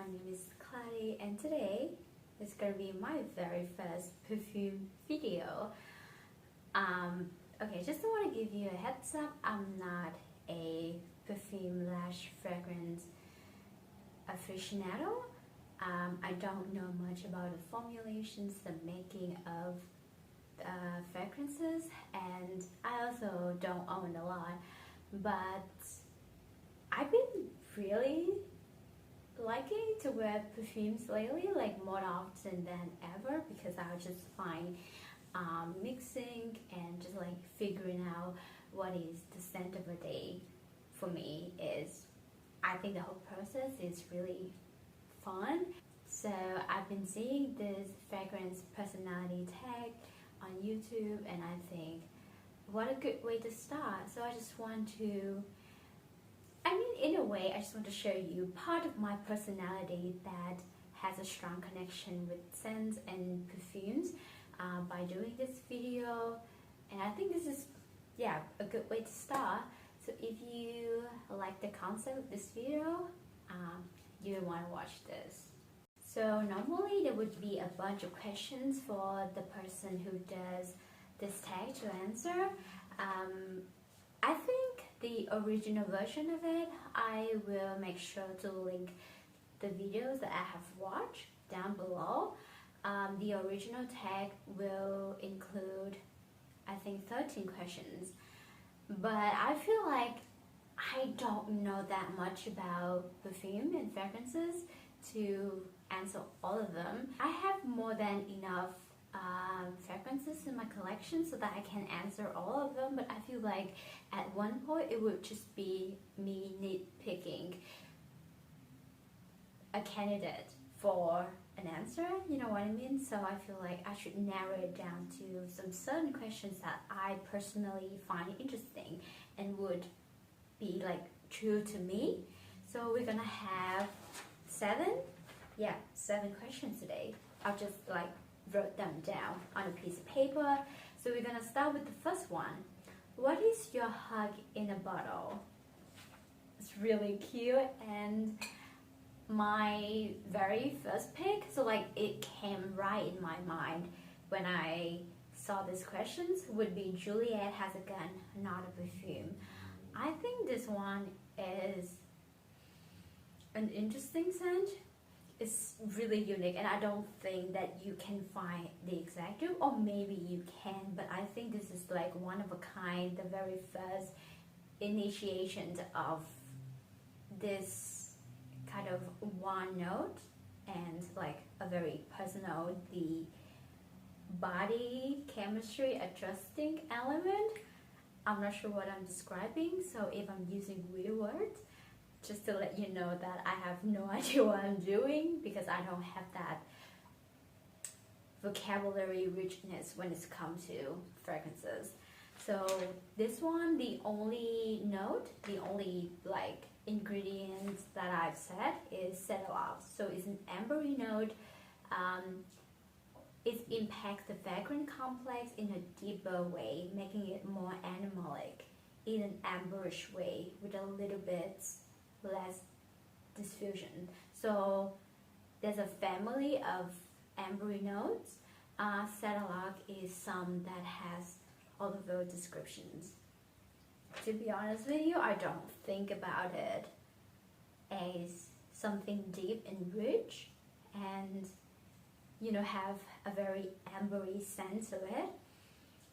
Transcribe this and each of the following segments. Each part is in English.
my name is Clary and today is going to be my very first perfume video. Okay, just want to give you a heads up, I'm not a perfume/fragrance aficionado. I don't know much about the formulations, the making of fragrances, and I also don't own a lot, but I've been really liking to wear perfumes lately, like more often than ever, because I just find mixing and just like figuring out what is the scent of a day for me is, I think the whole process is really fun. So I've been seeing this fragrance personality tag on YouTube and I think what a good way to start. So I just want to, in a way, I just want to show you part of my personality that has a strong connection with scents and perfumes by doing this video. And I think this is, a good way to start. So if you like the concept of this video, you will want to watch this. So normally there would be a bunch of questions for the person who does this tag to answer. I think the original version of it, I will make sure to link the videos that I have watched down below. The original tag will include, I think, 13 questions. But I feel like I don't know that much about perfume and fragrances to answer all of them. I have more than enough fragrances in my collection so that I can answer all of them, but I feel like at one point it would just be me nitpicking a candidate for an answer, you know what I mean? So I feel like I should narrow it down to some certain questions that I personally find interesting and would be like true to me. So we're gonna have seven questions today. I'll just like wrote them down on a piece of paper. So we're gonna start with the first one. What is your hug in a bottle? It's really cute, and my very first pick, so like it came right in my mind when I saw these questions, would be Juliette Has a Gun, Not a Perfume. I think this one is an interesting scent. It's really unique and I don't think that you can find the exact dupe, or maybe you can, but I think this is like one of a kind, the very first initiation of this kind of one note and like a very personal, the body chemistry adjusting element. I'm not sure what I'm describing, so if I'm using weird words, just to let you know that I have no idea what I'm doing, because I don't have that vocabulary richness when it comes to fragrances. So this one, the only note, the only like ingredients that I've said is cedar. So it's an ambery note. It impacts the fragrance complex in a deeper way, making it more animalic in an amberish way with a little bit less diffusion. So there's a family of ambery notes. Cedar is some that has all of those descriptions. To be honest with you, I don't think about it as something deep and rich and have a very ambery scent to it.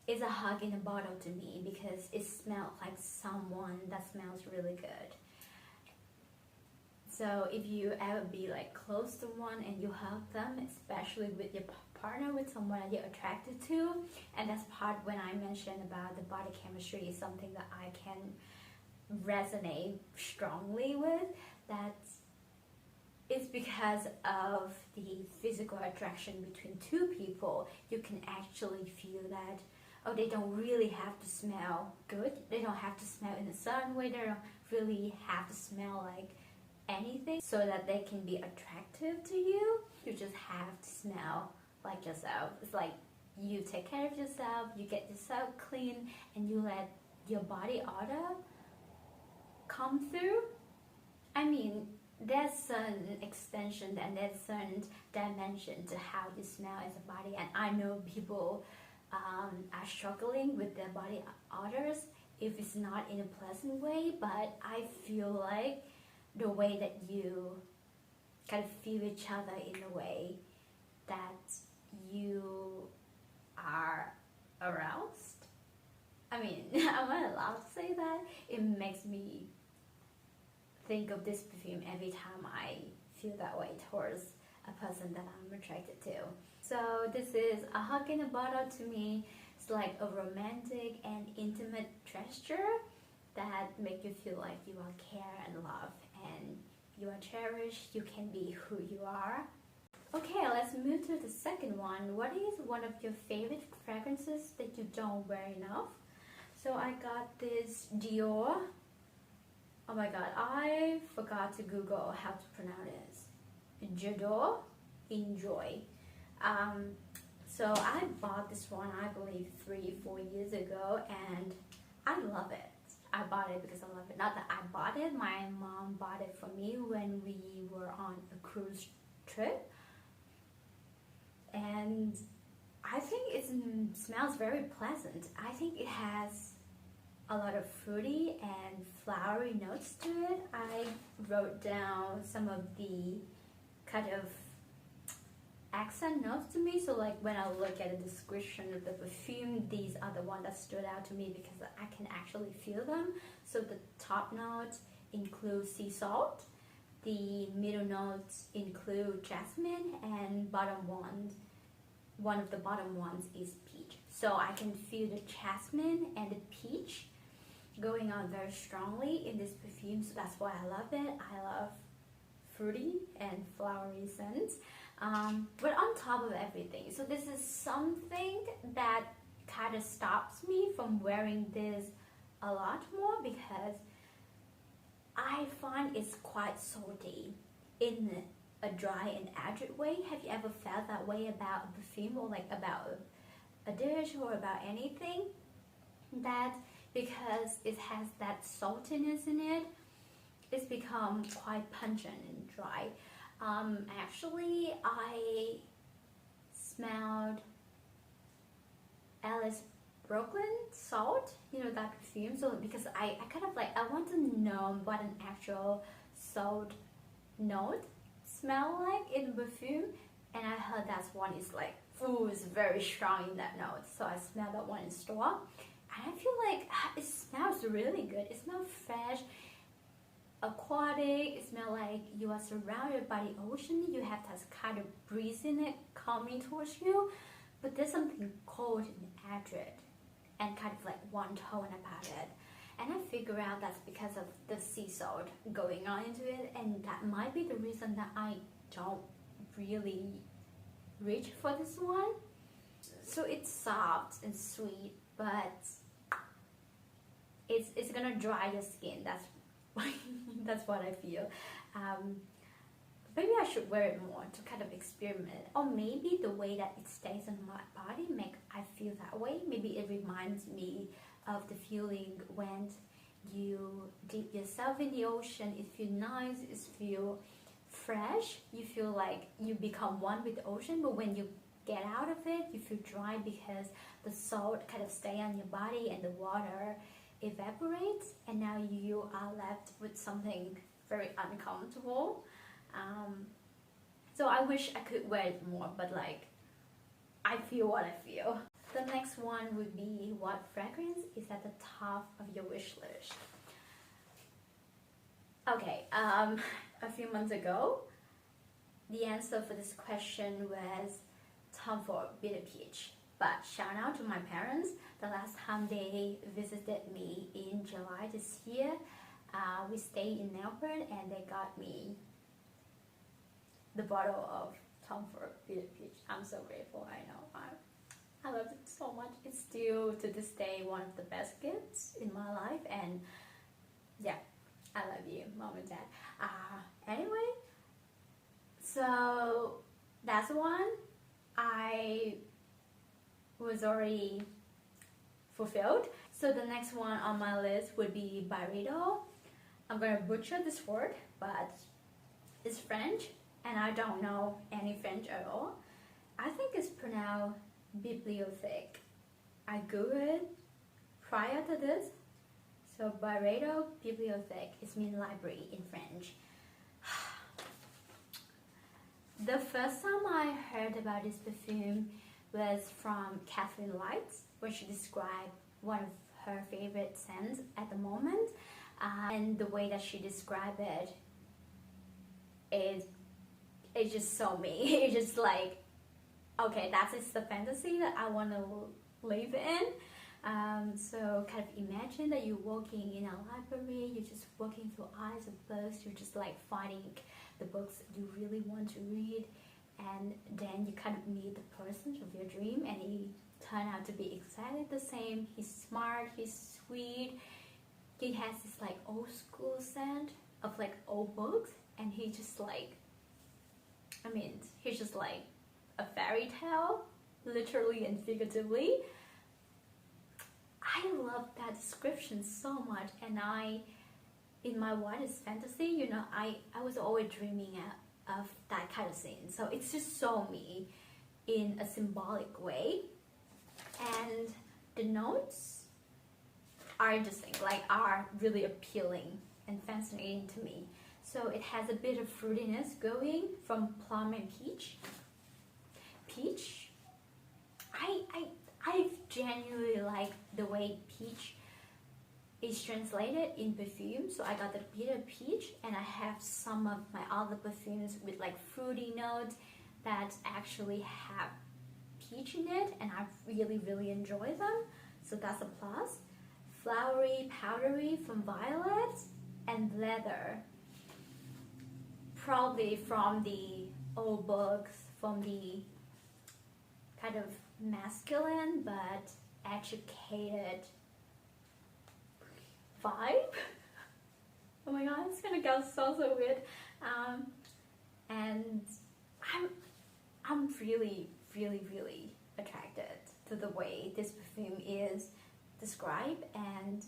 It's a hug in a bottle to me because it smells like someone that smells really good. So if you ever be like close to one and you hug them, especially with your partner, with someone that you're attracted to, and that's part when I mentioned about the body chemistry is something that I can resonate strongly with, that it's because of the physical attraction between two people. You can actually feel that, oh, they don't really have to smell good, they don't have to smell in a certain way, they don't really have to smell like anything so that they can be attractive to you. You just have to smell like yourself. It's like you take care of yourself, you get yourself clean, and you let your body odor come through. there's certain extension and there's certain dimension to how you smell as a body, and I know people are struggling with their body odors if it's not in a pleasant way, but I feel like the way that you kind of feel each other in a way that you are aroused. I mean, am I allowed to say that? It makes me think of this perfume every time I feel that way towards a person that I'm attracted to. So this is a hug in a bottle to me. It's like a romantic and intimate gesture that make you feel like you are cared and loved and you are cherished, you can be who you are. Okay, let's move to the second one. What is one of your favorite fragrances that you don't wear enough? So I got this Dior. Oh my god, I forgot to Google how to pronounce it. J'adore, enjoy. So I bought this one, I believe 3-4 years ago, and I love it. I bought it because I love it. Not that I bought it, my mom bought it for me when we were on a cruise trip. And I think it smells very pleasant. I think it has a lot of fruity and flowery notes to it. I wrote down some of the kind of accent notes to me, so like when I look at the description of the perfume, these are the ones that stood out to me because I can actually feel them. So the top notes include sea salt, the middle notes include jasmine, and one of the bottom ones is peach. So I can feel the jasmine and the peach going on very strongly in this perfume, so that's why I love it. I love fruity and flowery scents. But on top of everything, so this is something that kind of stops me from wearing this a lot more because I find it's quite salty in a dry and acid way. Have you ever felt that way about a perfume or like about a dish or about anything? That because it has that saltiness in it, it's become quite pungent and dry. Actually, I smelled Alice Brooklyn salt, you know, that perfume. So because I kind of like, I want to know what an actual salt note smell like in perfume, and I heard that one is like, ooh, it's very strong in that note. So I smelled that one in store, and I feel like it smells really good. It smells fresh, aquatic. It smells like you are surrounded by the ocean. You have that kind of breeze in it coming towards you, but there's something cold and acrid and kind of like one tone about it. And I figure out that's because of the sea salt going on into it, and that might be the reason that I don't really reach for this one. So it's soft and sweet, but it's gonna dry your skin. That's that's what I feel. Maybe I should wear it more to kind of experiment, or maybe the way that it stays on my body make I feel that way. Maybe it reminds me of the feeling when you dip yourself in the ocean. It feels nice, it feels fresh, you feel like you become one with the ocean, but when you get out of it, you feel dry because the salt kind of stay on your body and the water evaporates, and now you are left with something very uncomfortable. So I wish I could wear it more, but like, I feel what I feel. The next one would be, what fragrance is at the top of your wish list? Okay, a few months ago, the answer for this question was Tom Ford Bitter Peach. But shout out to my parents, the last time they visited me in July this year, we stayed in Melbourne and they got me the bottle of Tom Ford Bitter Peach. I'm so grateful, I know. I love it so much. It's still to this day one of the best gifts in my life, and yeah, I love you, Mom and Dad. Anyway, so that's one I was already fulfilled. So the next one on my list would be BYREDO. I'm gonna butcher this word, but It's French, and I don't know any French at all. I think it's pronounced Bibliothèque. I googled prior to this. So BYREDO Bibliothèque is mean library in French. The first time I heard about this perfume was from Kathleen Lights, where she described one of her favorite scents at the moment, and the way that she described it is it's just so me. It's just like, okay, that is the fantasy that I want to live in. So kind of imagine that you're walking in a library, you're just walking through aisles of books, you're just like finding the books you really want to read, and then you kind of meet the person of your dream, and he turned out to be exactly the same. He's smart, he's sweet, he has this like old school scent of like old books, and he just like, I mean, he's just like a fairy tale, literally and figuratively. I love that description so much, and in my wildest fantasy, you know, I was always dreaming of that kind of scene. So it's just so me in a symbolic way, and the notes are interesting, like are really appealing and fascinating to me. So it has a bit of fruitiness going from plum and peach. I genuinely like the way peach is translated in perfume. So I got the bitter peach, and I have some of my other perfumes with like fruity notes that actually have peach in it, and I really enjoy them. So that's a plus. Flowery, powdery from violet, and leather. Probably from the old books, from the kind of masculine but educated vibe. Oh my god, it's gonna go so weird. And I'm really attracted to the way this perfume is described, and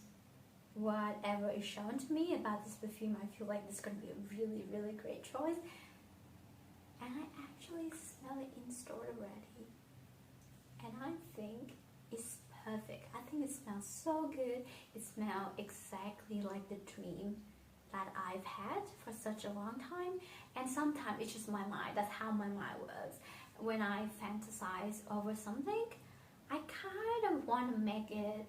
whatever is shown to me about this perfume, I feel like this is gonna be a really great choice. And I actually smell it in store already, and I think it's perfect. I think it smells so good. It smells exactly like the dream that I've had for such a long time. And sometimes it's just my mind. That's how my mind works. When I fantasize over something, I kind of want to make it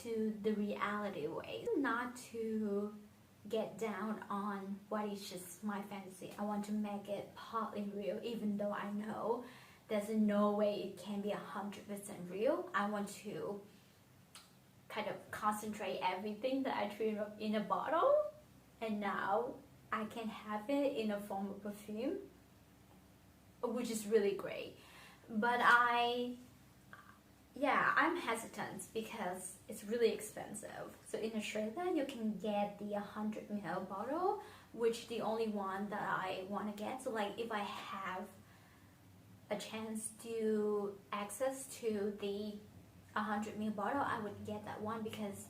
to the reality way, not to get down on what is just my fantasy. I want to make it partly real, even though I know there's no way it can be 100% real. I want to kind of concentrate everything that I dream of in a bottle, and now I can have it in a form of perfume, which is really great. But I'm hesitant because it's really expensive. So in Australia, you can get the 100 ml bottle, which the only one that I want to get. So like if I have a chance to access to the 100 ml bottle, I would get that one, because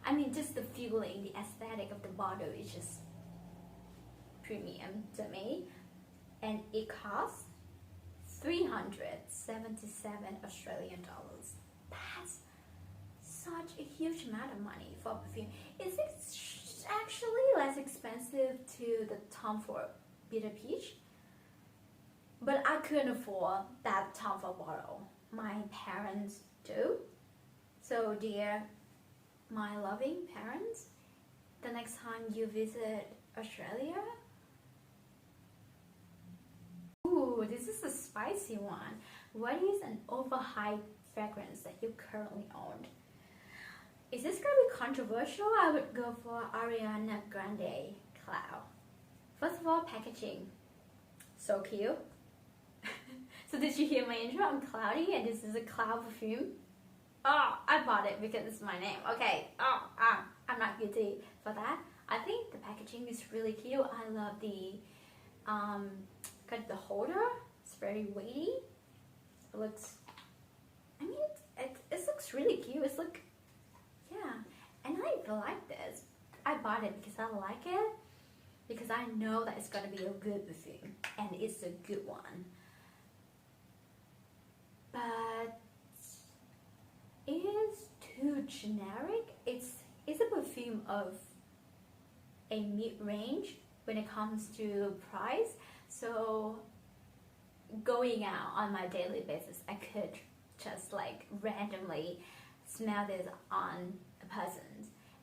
I mean, just the feeling, the aesthetic of the bottle is just premium to me. And it costs 377 Australian dollars. That's such a huge amount of money for perfume. Is it actually less expensive to the Tom Ford Bitter Peach? But I couldn't afford that Tom Ford bottle. My parents do. So dear, my loving parents, the next time you visit Australia, ooh, this is a spicy one. What is an overhyped fragrance that you currently own? Is this gonna be controversial? I would go for Ariana Grande Cloud. First of all, packaging, so cute. So did you hear my intro? I'm Cloudy, and this is a cloud perfume. Oh, I bought it because it's my name. Okay. I'm not guilty for that. I think the packaging is really cute. I love the kind of the holder. It's very weighty. It looks, I mean, it looks really cute. It's like, yeah. And I like this. I bought it because I like it. because I know that it's gonna be a good perfume and it's a good one. But it is too generic. It's a perfume of a mid-range when it comes to price. So going out on my daily basis, I could just like randomly smell this on a person,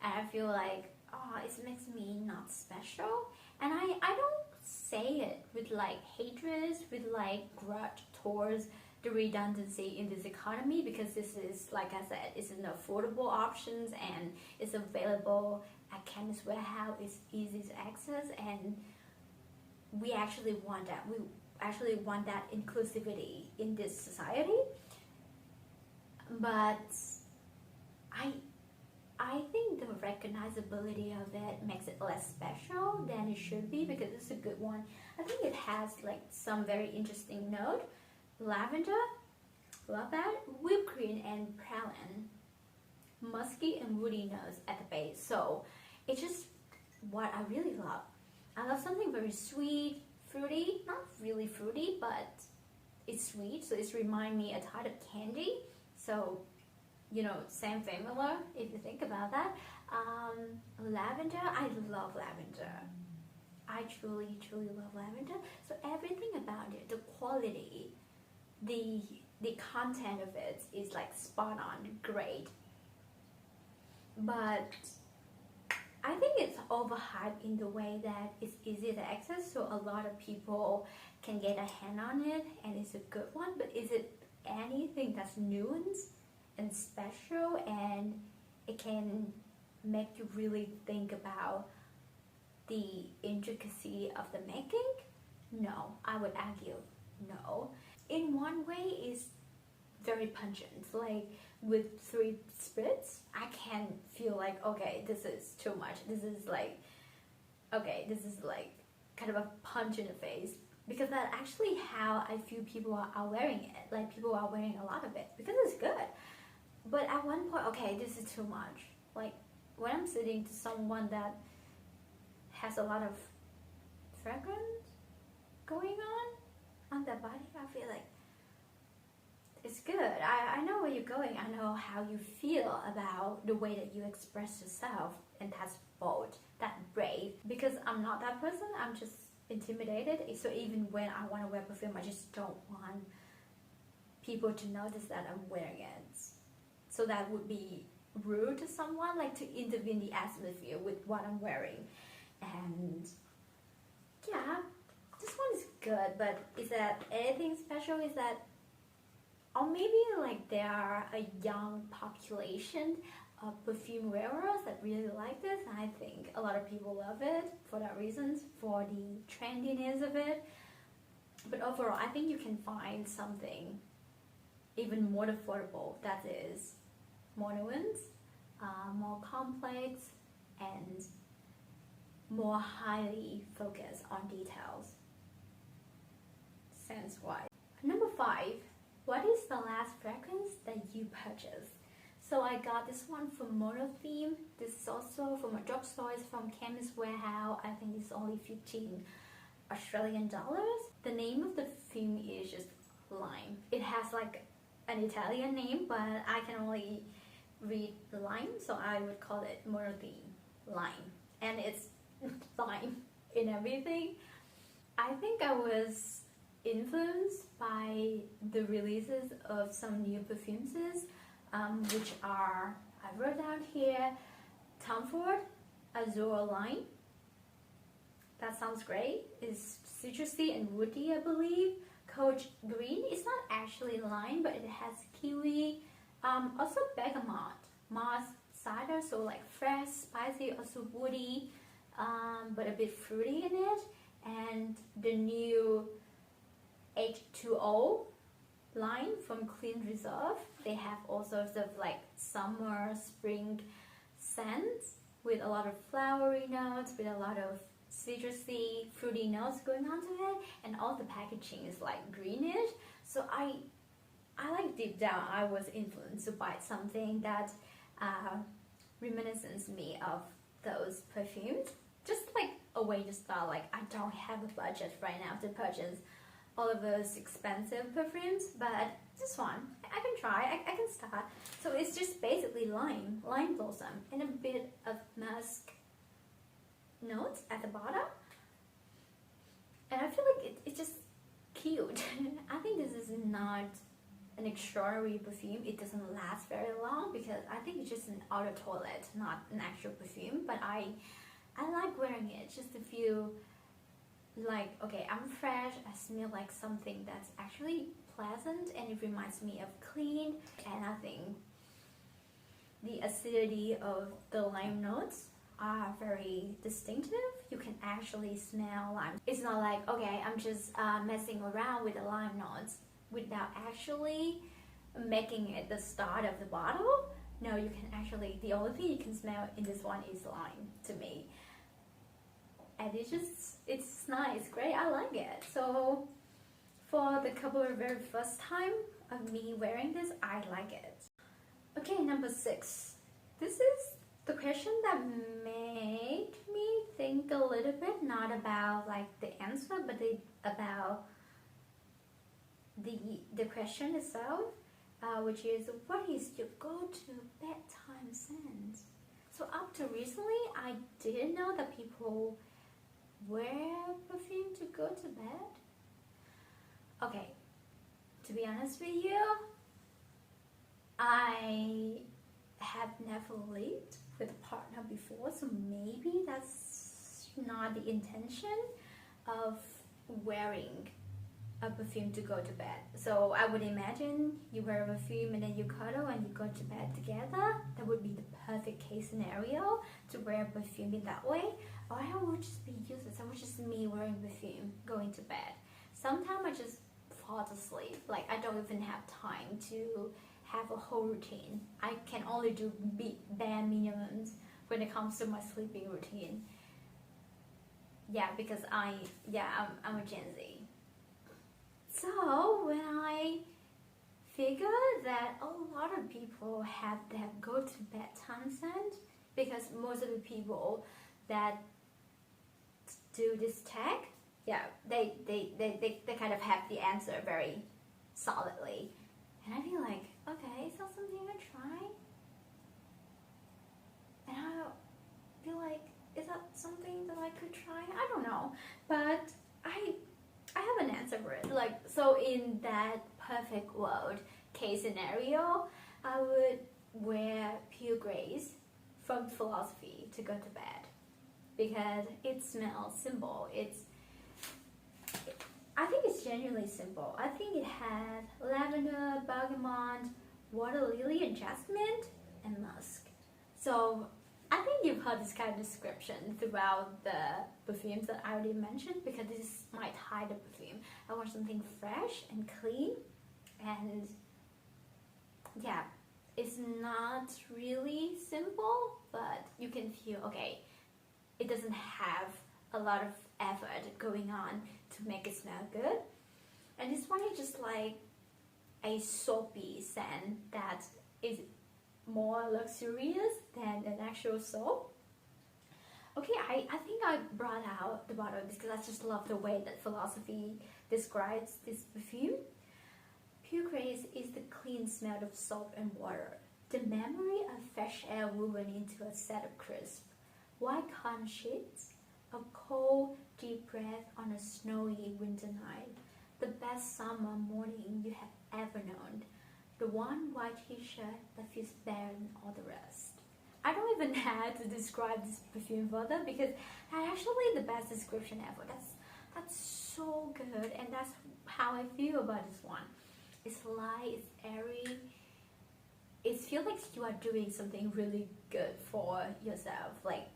and I feel like, oh, it makes me not special. And I don't say it with like hatred, with like grudge towards the redundancy in this economy, because this is, like I said, it's an affordable options and it's available at Chemist Warehouse. It's easy to access, and we actually want that. We actually want that inclusivity in this society. But I think the recognizability of it makes it less special than it should be, because it's a good one. I think it has like some very interesting note. Lavender, love that. Whipped cream and praline. Musky and woody notes at the base. So it's just what I really love. I love something very sweet, fruity, not really fruity, but it's sweet. So it's remind me a type of candy. So, you know, same formula if you think about that. Lavender, I love lavender. I truly, truly love lavender. So everything about it, the quality, the content of it is like spot on, great. But I think it's overhyped in the way that it's easy to access, so a lot of people can get a hand on it, and it's a good one. But is it anything that's nuanced and special, and it can make you really think about the intricacy of the making? No, I would argue no. In one way, it's very pungent. Like with 3 spritz, I can feel like, okay, this is too much. This is like, okay, this is like kind of a punch in the face, because that's actually how I feel people are wearing it. Like people are wearing a lot of it because it's good. But at one point, okay, this is too much. Like when I'm sitting to someone that has a lot of fragrance going on their body, I feel like it's good. I know where you're going. I know how you feel about the way that you express yourself, and that's bold, that's brave. Because I'm not that person, I'm just intimidated. So even when I want to wear perfume, I just don't want people to notice that I'm wearing it. So that would be rude to someone, like to intervene the atmosphere with what I'm wearing. And yeah, this one is good, but is that anything special? Is that, or maybe like there are a young population of perfume wearers that really like this, and I think a lot of people love it for that reason, for the trendiness of it. But overall, I think you can find something even more affordable that is more nuanced, more complex, and more highly focused on details, sense-wise. Number 5. What is the last fragrance that you purchased? So I got this one from Monotheme. This is also from a drugstore. It's from Chemist Warehouse. I think it's only 15 Australian dollars. The name of the perfume is just Lime. It has like an Italian name, but I can only read the Lime, so I would call it Monotheme Lime. And it's lime in everything. I think I was influenced by the releases of some new perfumes, which are, I wrote down here, Tom Ford Azure Lime. That sounds great. It's citrusy and woody, I believe. Coach Green. It's not actually lime, but it has kiwi. Also bergamot, moss, cider, so like fresh, spicy, also woody, but a bit fruity in it. And the new H2O line from Clean Reserve. They have all sorts of like summer, spring scents with a lot of flowery notes, with a lot of citrusy, fruity notes going on to it, and all the packaging is like greenish. So I like deep down, I was influenced by something that reminiscence me of those perfumes. Just like a way to start. Like, I don't have a budget right now to purchase all of those expensive perfumes, but this one, I can try, I can start. So it's just basically lime blossom, and a bit of musk notes at the bottom. And I feel like it's just cute. I think this is not an extraordinary perfume. It doesn't last very long because I think it's just an outer toilet, not an actual perfume. But I like wearing it just to feel like, okay, I'm fresh, I smell like something that's actually pleasant, and it reminds me of clean. And I think the acidity of the lime notes are very distinctive. You can actually smell lime. It's not like, okay, I'm just messing around with the lime notes without actually making it the start of the bottle. No, you can actually, the only thing you can smell in this one is lime to me. And it's nice, great, I like it. So for the couple of very first time of me wearing this, I like it. Okay, number 6. This is the question that made me think a little bit, not about like the answer, but about the question itself, which is, what is your go-to bedtime scent? So up to recently, I didn't know that people wear perfume to go to bed. Okay, to be honest with you, I have never lived with a partner before, so maybe that's not the intention of wearing a perfume to go to bed. So I would imagine you wear a perfume and then you cuddle and you go to bed together. That would be the perfect case scenario to wear a perfume in that way. Or I would just be useless. I would just me wearing perfume going to bed. Sometimes I just fall asleep. Like, I don't even have time to have a whole routine. I can only do bare minimums when it comes to my sleeping routine. Yeah, because I'm a Gen Z. So when I figured that a lot of people have their go-to bedtime scent, because most of the people that do this tag, yeah, they kind of have the answer very solidly. And I feel like, okay, is that something I try? And I feel like, is that something that I could try? I don't know, but I have an answer for it. Like, so in that perfect world case scenario, I would wear Pure Grace from Philosophy to go to bed because it smells simple. I think it's genuinely simple. I think it had lavender, bergamot, water lily, and jasmine, and musk. So I think you've heard this kind of description throughout the perfumes that I already mentioned, because this is my type of perfume. I want something fresh and clean, and yeah, it's not really simple, but you can feel, okay, it doesn't have a lot of effort going on to make it smell good. And this one is just like a soapy scent that is more luxurious than an actual soap. Okay, I think I brought out the bottle because I just love the way that Philosophy describes this perfume. Pure Grace is the clean smell of soap and water, the memory of fresh air woven into a set of crisp, white cotton sheets, a cold, deep breath on a snowy winter night, the best summer morning you have ever known, the one white t-shirt that feels better than all the rest. I don't even have to describe this perfume further because that's actually the best description ever. That's so good, and that's how I feel about this one. It's light, it's airy. It feels like you are doing something really good for yourself. Like,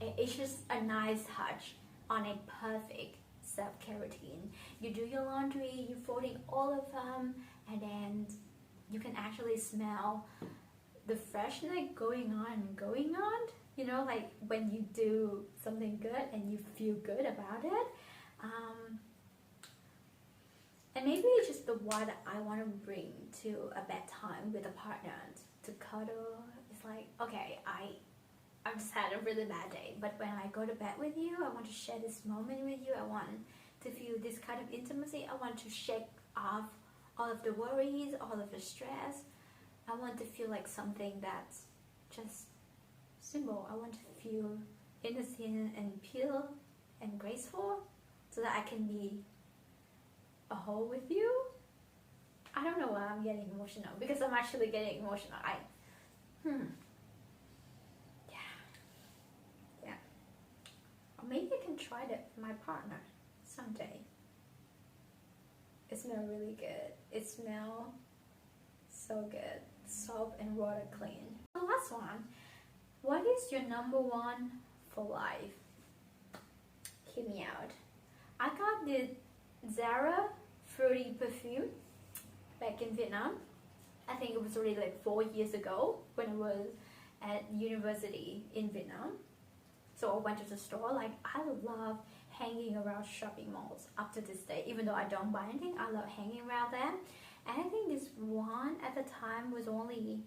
it's just a nice touch on a perfect self-care routine. You do your laundry, you're folding all of them, and then you can actually smell the freshness going on. You know, like when you do something good and you feel good about it. And maybe it's just the one that I want to bring to a bedtime with a partner to cuddle. It's like, okay, I've just had a really bad day. But when I go to bed with you, I want to share this moment with you. I want to feel this kind of intimacy. I want to shake off all of the worries, all of the stress. I want to feel like something that's just simple. I want to feel innocent and pure and graceful so that I can be a whole with you. I don't know why I'm getting emotional, because I'm actually getting emotional. Yeah. Or maybe I can try that with my partner someday. It smells really good. It smells so good. Soap and water clean. The last one. What is your number one for life? Hear me out. I got the ZARA Fruity Perfume back in Vietnam. I think it was already like 4 years ago when I was at university in Vietnam. So I went to the store. Like, I love hanging around shopping malls up to this day. Even though I don't buy anything, I love hanging around them. And I think this one at the time was only,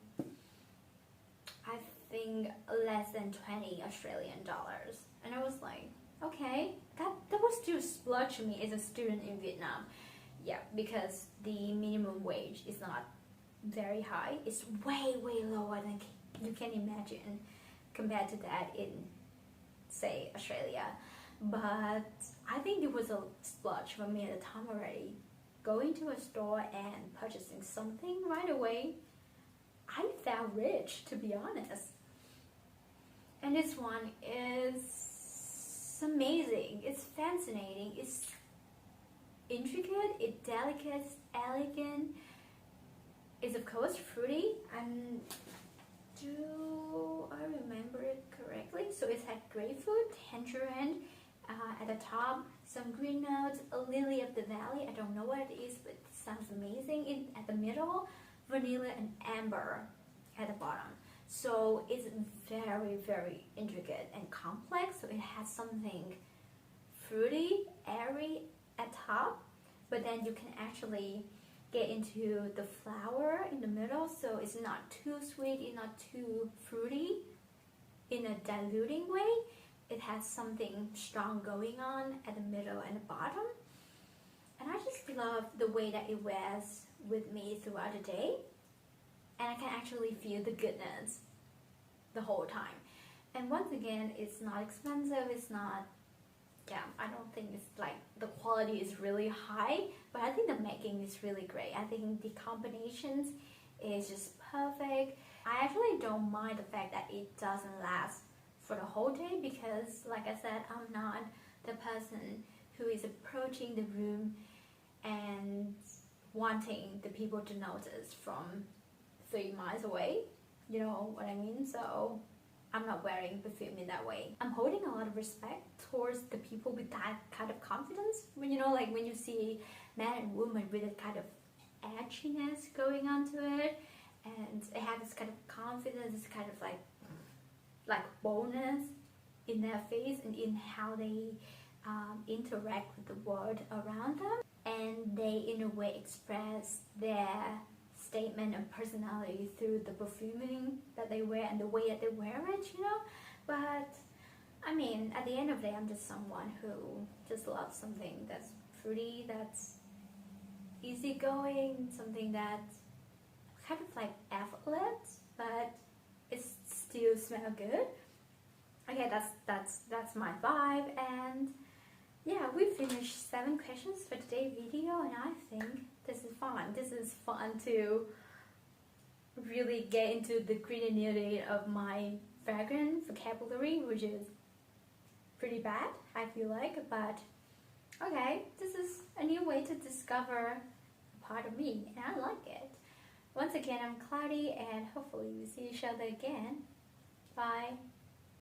I think, less than 20 Australian dollars. And I was like, okay, that was still splurge to me as a student in Vietnam. Yeah, because the minimum wage is not very high. It's way lower than you can imagine compared to that in, say, Australia. But I think it was a splurge for me at the time already. Going to a store and purchasing something right away, I felt rich, to be honest. And this one is amazing. It's fascinating. It's intricate. It's delicate. It's elegant. It's of course fruity. And do I remember it correctly? So it had grapefruit, tangerine at the top, some green notes, a lily of the valley. I don't know what it is, but it sounds amazing. At the middle, vanilla and amber at the bottom. So it's very intricate and complex. So it has something fruity, airy at top, but then you can actually get into the flower in the middle. So it's not too sweet, it's not too fruity in a diluting way. It has something strong going on at the middle and the bottom. And I just love the way that it wears with me throughout the day. And I can actually feel the goodness the whole time. And once again, it's not expensive, it's not, I don't think it's like, the quality is really high, but I think the making is really great. I think the combinations is just perfect. I actually don't mind the fact that it doesn't last for the whole day, because like I said, I'm not the person who is approaching the room and wanting the people to notice from 3 miles away, you know what I mean? So I'm not wearing perfume in that way. I'm holding a lot of respect towards the people with that kind of confidence. When you know, like when you see man and woman with a kind of edginess going on to it, and it has this kind of confidence, this kind of like boldness in their face and in how they interact with the world around them, and they in a way express their statement and personality through the perfuming that they wear and the way that they wear it, you know. But I mean, at the end of the day, I'm just someone who just loves something that's fruity, that's easygoing, something that's kind of like effortless, but it still smells good. Okay, that's my vibe. And yeah, we finished 7 questions for today's video, and I think this is fun. This is fun to really get into the gritty of my fragrance vocabulary, which is pretty bad, I feel like, but okay, this is a new way to discover a part of me, and I like it. Once again, I'm Cloudy, and hopefully we'll see each other again. Bye.